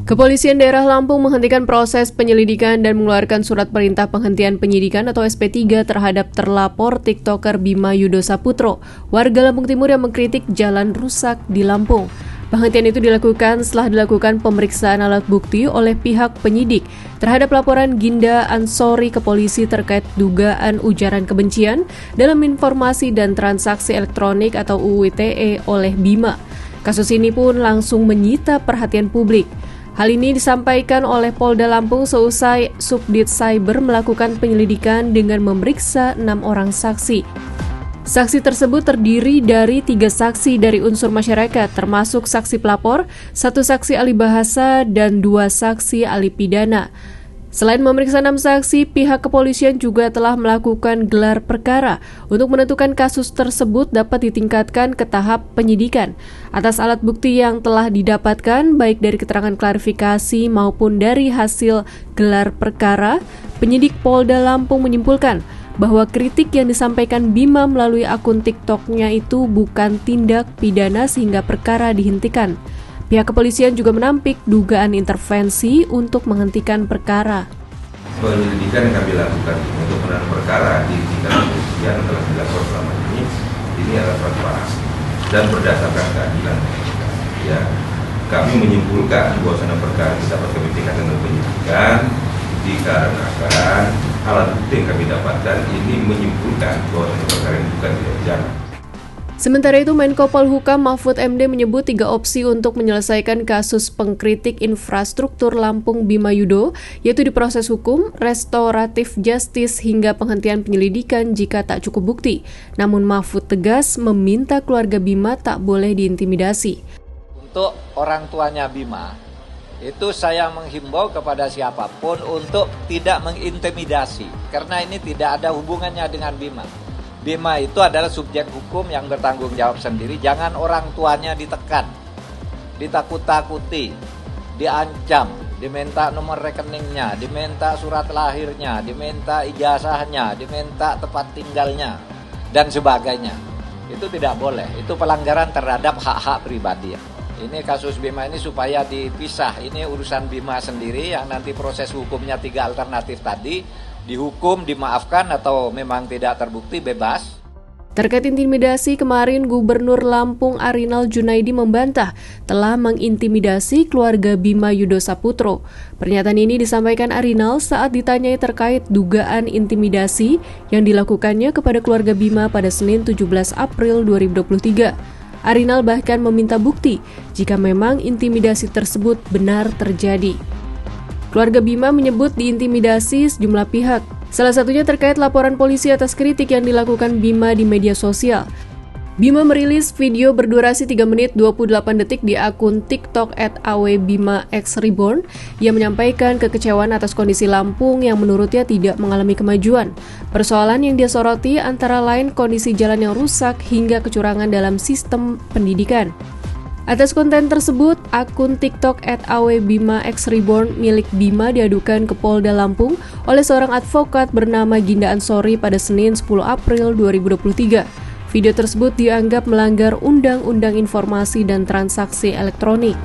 Kepolisian Daerah Lampung menghentikan proses penyelidikan dan mengeluarkan surat perintah penghentian penyidikan atau SP3 terhadap terlapor TikToker Bima Yudo Saputro, warga Lampung Timur yang mengkritik jalan rusak di Lampung. Penghentian itu dilakukan setelah dilakukan pemeriksaan alat bukti oleh pihak penyidik terhadap laporan Ginda Ansori ke polisi terkait dugaan ujaran kebencian dalam informasi dan transaksi elektronik atau UU ITE oleh Bima. Kasus ini pun langsung menyita perhatian publik. Hal ini disampaikan oleh Polda Lampung seusai Subdit Cyber melakukan penyelidikan dengan memeriksa 6 orang saksi. Saksi tersebut terdiri dari 3 saksi dari unsur masyarakat, termasuk saksi pelapor, 1 saksi ahli bahasa, dan 2 saksi ahli pidana. Selain memeriksa 6 saksi, pihak kepolisian juga telah melakukan gelar perkara untuk menentukan kasus tersebut dapat ditingkatkan ke tahap penyidikan. Atas alat bukti yang telah didapatkan, baik dari keterangan klarifikasi maupun dari hasil gelar perkara, penyidik Polda Lampung menyimpulkan bahwa kritik yang disampaikan Bima melalui akun TikTok-nya itu bukan tindak pidana sehingga perkara dihentikan. Pihak kepolisian juga menampik dugaan intervensi untuk menghentikan perkara. Penyelidikan yang kami lakukan untuk penanganan perkara di tingkat kepolisian telah dilakukan selama ini adalah transparansi dan berdasarkan keadilan. Ya, kami menyimpulkan bahwa perkara dapat kami tingkatkan dengan penyidikan dikarenakan alat bukti yang kami dapatkan ini menyimpulkan bahwa perkara ini bukan tindak pidana. Sementara itu, Menko Polhukam Mahfud MD menyebut 3 opsi untuk menyelesaikan kasus pengkritik infrastruktur Lampung Bima Yudo, yaitu diproses hukum, restoratif justice, hingga penghentian penyelidikan jika tak cukup bukti. Namun Mahfud tegas meminta keluarga Bima tak boleh diintimidasi. Untuk orang tuanya Bima, itu saya menghimbau kepada siapapun untuk tidak mengintimidasi, karena ini tidak ada hubungannya dengan Bima. Bima itu adalah subjek hukum yang bertanggung jawab sendiri. Jangan orang tuanya ditekan, ditakut-takuti, diancam, diminta nomor rekeningnya, diminta surat lahirnya, diminta ijazahnya, diminta tempat tinggalnya, dan sebagainya. Itu tidak boleh. Itu pelanggaran terhadap hak-hak pribadi. Ini kasus Bima ini supaya dipisah. Ini urusan Bima sendiri yang nanti proses hukumnya 3 alternatif tadi. Dihukum, dimaafkan, atau memang tidak terbukti bebas. Terkait intimidasi, kemarin Gubernur Lampung Arinal Junaidi membantah telah mengintimidasi keluarga Bima Yudo Saputro. Pernyataan ini disampaikan Arinal saat ditanyai terkait dugaan intimidasi yang dilakukannya kepada keluarga Bima pada Senin 17 April 2023. Arinal bahkan meminta bukti jika memang intimidasi tersebut benar terjadi. Keluarga Bima menyebut diintimidasi sejumlah pihak. Salah satunya terkait laporan polisi atas kritik yang dilakukan Bima di media sosial. Bima merilis video berdurasi 3 menit 28 detik di akun TikTok @awbimaxreborn yang menyampaikan kekecewaan atas kondisi Lampung yang menurutnya tidak mengalami kemajuan. Persoalan yang dia soroti antara lain kondisi jalan yang rusak hingga kecurangan dalam sistem pendidikan. Atas konten tersebut, akun TikTok @awbimaxreborn milik Bima diadukan ke Polda Lampung oleh seorang advokat bernama Ginda Ansori pada Senin 10 April 2023. Video tersebut dianggap melanggar Undang-Undang Informasi dan Transaksi Elektronik.